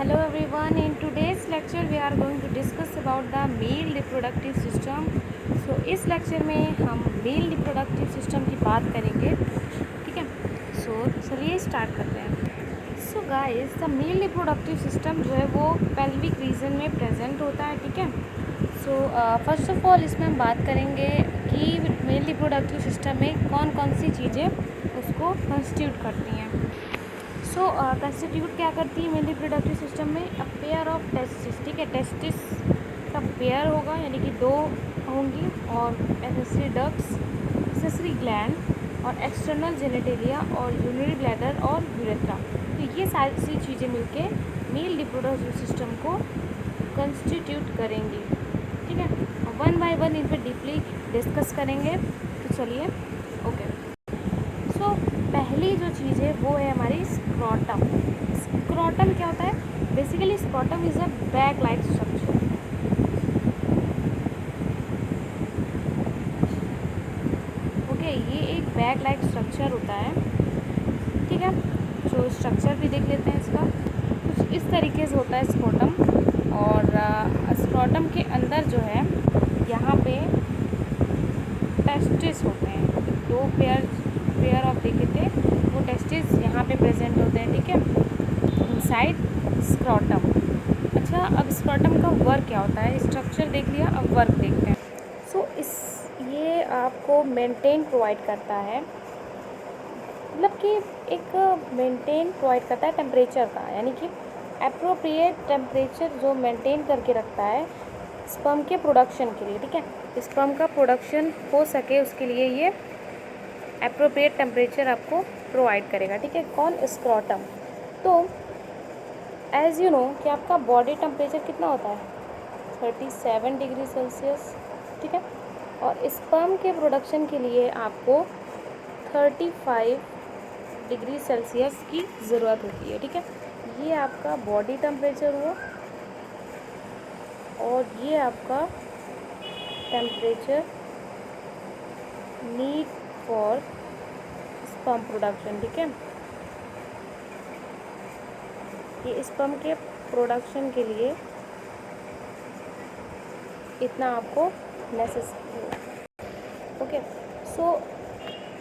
Hello everyone, in today's lecture we are going to discuss about the male reproductive system. So इस lecture में हम mail reproductive system की बात करेंगे, ठीक है। सो चलिए स्टार्ट करते हैं। So guys, the mail reproductive system जो है वो पेल्विक रीजन में प्रेजेंट होता है, ठीक है। सो फर्स्ट ऑफ ऑल इसमें हम बात करेंगे कि मेल रिप्रोडक्टिव सिस्टम में कौन कौन सी चीज़ें उसको कंस्टिट्यूट करती हैं। सो कंस्टिट्यूट क्या करती है मेल रिप्रोडक्टिव सिस्टम में? अ पेयर ऑफ टेस्टिस, ठीक है। टेस्टिस का पेयर होगा, यानी कि दो होंगी, और एक्सेसरी डक्ट्स, एक्सेसरी ग्लैंड और एक्सटर्नल जेनेटेलिया और यूरिनरी ब्लैडर और यूरेथ्रा। तो ये सारी चीज़ें मिलके मेल रिप्रोडक्टिव सिस्टम को कंस्टिट्यूट करेंगी, ठीक है। वन बाय वन इन पर डीपली डिस्कस करेंगे। तो चलिए, ओके। सो पहली जो चीज़ है वो है हमारी स्क्रोटम। स्क्रोटम क्या होता है? Basically scrotum is a bag like structure. Okay, ये एक बैग लाइक स्ट्रक्चर होता है, ठीक है। जो स्ट्रक्चर भी देख लेते हैं इसका, कुछ इस तरीके से होता है स्क्रोटम। और स्क्रोटम के अंदर जो है यहाँ पे टेस्टिस होते हैं, दो पेयर ऑफ देखे थे वो टेस्टिस यहाँ पे प्रेजेंट होते हैं, ठीक है, इनसाइड स्क्रोटम। अच्छा, अब स्क्रोटम का वर्क क्या होता है? स्ट्रक्चर देख लिया, अब वर्क देखते हैं। सो ये आपको मेंटेन प्रोवाइड करता है, मतलब कि एक मेंटेन प्रोवाइड करता है टेम्परेचर का, यानी कि अप्रोप्रिएट टेम्परेचर जो मेंटेन करके रखता है स्पर्म के प्रोडक्शन के लिए, ठीक है। स्पर्म का प्रोडक्शन हो सके उसके लिए ये अप्रोप्रिएट टेम्परेचर आपको प्रोवाइड करेगा, ठीक है। कौन? स्क्रोटम। तो एज़ यू नो कि आपका बॉडी टेम्परेचर कितना होता है? 37 डिग्री सेल्सियस, ठीक है। और स्पर्म के प्रोडक्शन के लिए आपको 35 डिग्री सेल्सियस की ज़रूरत होती है, ठीक है। ये आपका बॉडी टेम्परेचर हुआ, और ये आपका temperature need for sperm production, ठीक है। ये स्पर्म के प्रोडक्शन के लिए इतना आपको नेसेसरी है, okay. So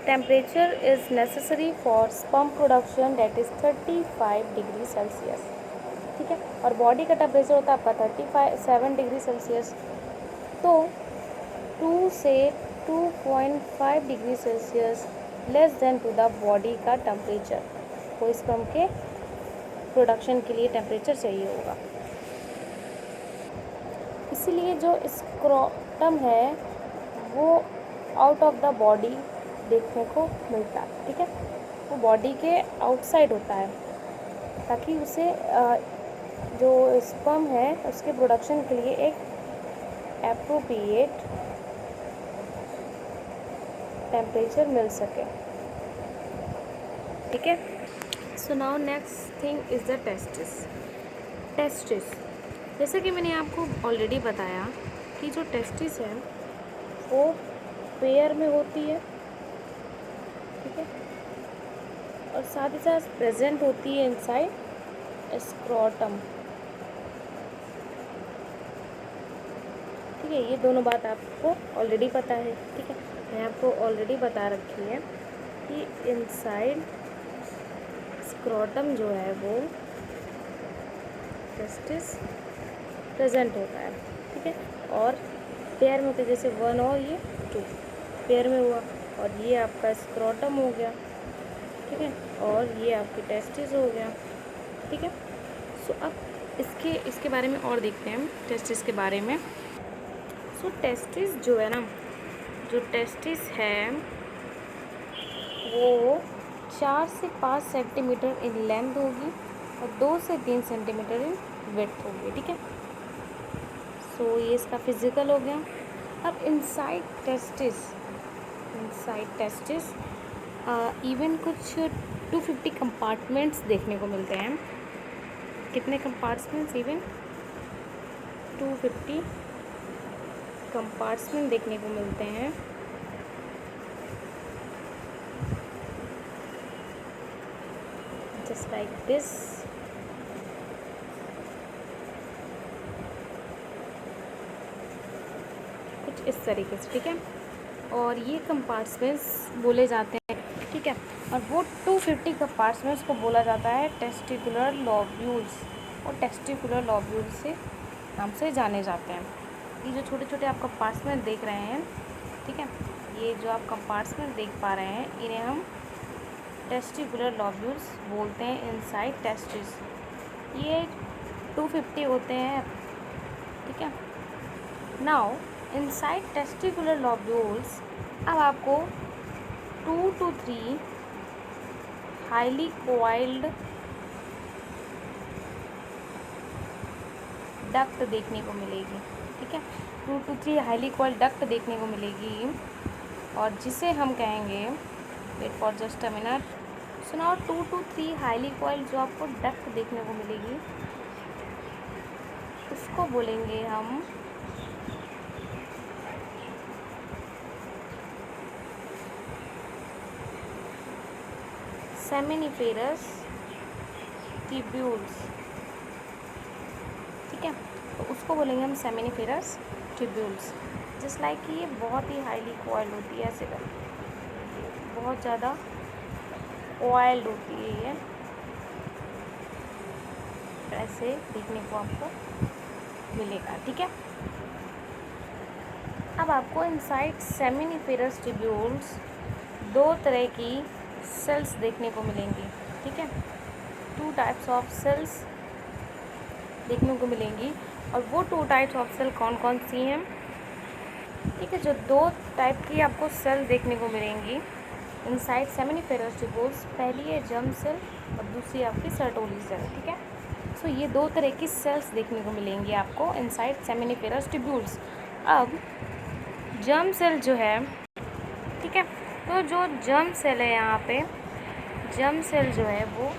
temperature is necessary for sperm production, that is 35 degree Celsius, ठीक है। और बॉडी का टेम्परेचर होता है आपका 37 डिग्री सेल्सियस। तो 2 से 2.5 degree Celsius less than to the body का टेम्परेचर को स्पर्म के प्रोडक्शन के लिए टेम्परेचर चाहिए होगा। इसीलिए जो स्क्रोटम है वो आउट ऑफ द बॉडी देखने को मिलता है, ठीक है। वो बॉडी के आउटसाइड होता है, ताकि उसे जो स्पर्म है उसके प्रोडक्शन के लिए एक एप्रोप्रिएट टेम्परेचर मिल सके, ठीक है। So now next thing is the testis. जैसा कि मैंने आपको ऑलरेडी बताया कि जो टेस्टिस है वो पेयर में होती है, ठीक है, और साथ ही साथ प्रेजेंट होती है इनसाइड स्क्रोटम, ठीक है। ये दोनों बात आपको ऑलरेडी पता है, ठीक है। मैं आपको ऑलरेडी बता रखी है कि इनसाइड स्क्रोटम जो है वो टेस्टिस प्रेजेंट होता है, ठीक है। और पेयर में होते, जैसे 1 और ये 2 पेयर में हुआ, और ये आपका स्क्रोटम हो गया, ठीक है, और ये आपकी टेस्टिस हो गया, ठीक है। सो अब इसके बारे में और देखते हैं हम टेस्टिस के बारे में। सो टेस्टिस जो है ना, जो टेस्टिस है वो 4 से 5 सेंटीमीटर इन लेंथ होगी और 2 से 3 सेंटीमीटर इन विड्थ होगी, ठीक है। सो ये इसका फिजिकल हो गया। अब इनसाइड टेस्टिस इवन कुछ 250 कंपार्टमेंट्स देखने को मिलते हैं। कितने कंपार्टमेंट्स? इवन 250 कंपार्टमेंट देखने को मिलते हैं, जस्ट लाइक दिस। कुछ इस तरीके से, ठीक है। और ये कंपार्टमेंट्स बोले जाते हैं, ठीक है। और वो 250 कंपार्टमेंट्स को बोला जाता है टेस्टिकुलर लॉब्यूल्स, और टेस्टिकुलर लॉब्यूल्स से नाम से जाने जाते हैं। ये जो छोटे छोटे आप कंपार्टमेंट देख रहे हैं, ठीक है, ये जो आप कंपार्टमेंट देख पा रहे हैं, इन्हें हम टेस्टिकुलर लॉब्यूल्स बोलते हैं इनसाइड टेस्टिस। ये 250 होते हैं, ठीक है। नाउ इनसाइड टेस्टिकुलर लॉब्यूल्स, अब आपको 2 to 3 हाईली कोइल्ड डक्ट देखने को मिलेगी, ठीक है। 2 to 3 हाईली कोइल्ड डक्ट देखने को मिलेगी, और जिसे हम कहेंगे, wait for just a minute, so now 2 to 3 highly coiled जो आपको डक्ट देखने को मिलेगी, उसको बोलेंगे हम सेमिनिफेरस ट्यूब्यूल्स, ठीक है। तो उसको बोलेंगे हम सेमिनिफेरस ट्यूब्यूल्स। जस्ट लाइक कि ये बहुत ही हाईली कोइल्ड होती है, ऐसे बहुत ज़्यादा कोइल्ड होती है ये, ऐसे देखने को आपको मिलेगा, ठीक है। अब आपको इनसाइड सेमिनिफेरस ट्यूब्यूल्स 2 तरह की सेल्स देखने को मिलेंगी, ठीक है। 2 टाइप्स ऑफ सेल्स देखने को मिलेंगी, और वो 2 टाइप्स ऑफ सेल कौन कौन सी हैं, ठीक है। जो 2 टाइप की आपको सेल देखने को मिलेंगी इनसाइड सेमिनिफेरस ट्यूब्यूल्स, पहली है जर्म सेल और दूसरी आपकी सर्टोली सेल, ठीक है। सो ये 2 तरह की सेल्स देखने को मिलेंगी आपको इनसाइड सेमिनिफेरस ट्यूब्यूल्स। अब जर्म सेल जो है, ठीक है, तो जो जर्म सेल है यहाँ पे, जर्म सेल जो है वो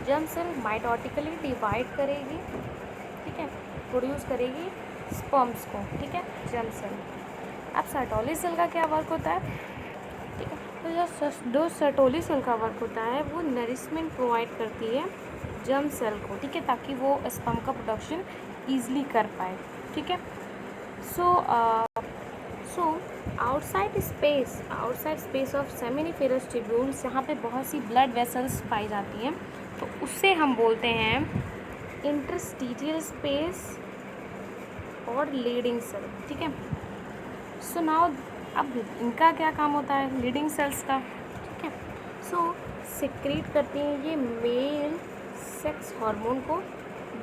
जर्म सेल माइटोटिकली डिवाइड करेगी, ठीक है, प्रोड्यूस करेगी स्पर्म्स को, ठीक है, जर्म सेल। अब सर्टोली सेल का क्या वर्क होता है, ठीक है, तो जो सर्टोली सेल का वर्क होता है वो नरिशमेंट प्रोवाइड करती है जर्म सेल को, ठीक है, ताकि वो स्पर्म का प्रोडक्शन ईजिली कर पाए, ठीक है। So outside space of seminiferous tubules, यहाँ पे बहुत सी ब्लड वेसल्स पाई जाती हैं, तो उससे हम बोलते हैं इंटरस्टिशियल स्पेस और लीडिंग सेल, ठीक है। सो नाउ अब इनका क्या काम होता है, लीडिंग सेल्स का, ठीक है। सो सिक्रीट करती हैं ये मेल सेक्स हार्मोन को,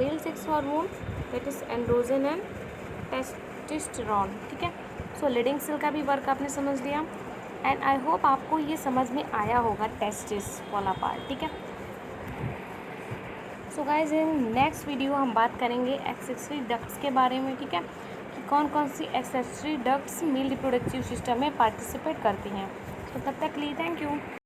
male sex hormone that is androgen and testosterone, ठीक है। सो लीडिंग सेल का भी वर्क आपने समझ लिया, एंड आई होप आपको ये समझ में आया होगा टेस्टिस वाला पार्ट, ठीक है। So guys in next video हम बात करेंगे एक्सेसरी डक्ट्स के बारे में, ठीक है, कि कौन कौन सी accessory ducts male reproductive system में पार्टिसिपेट करती हैं। तो तब तक के लिए थैंक यू।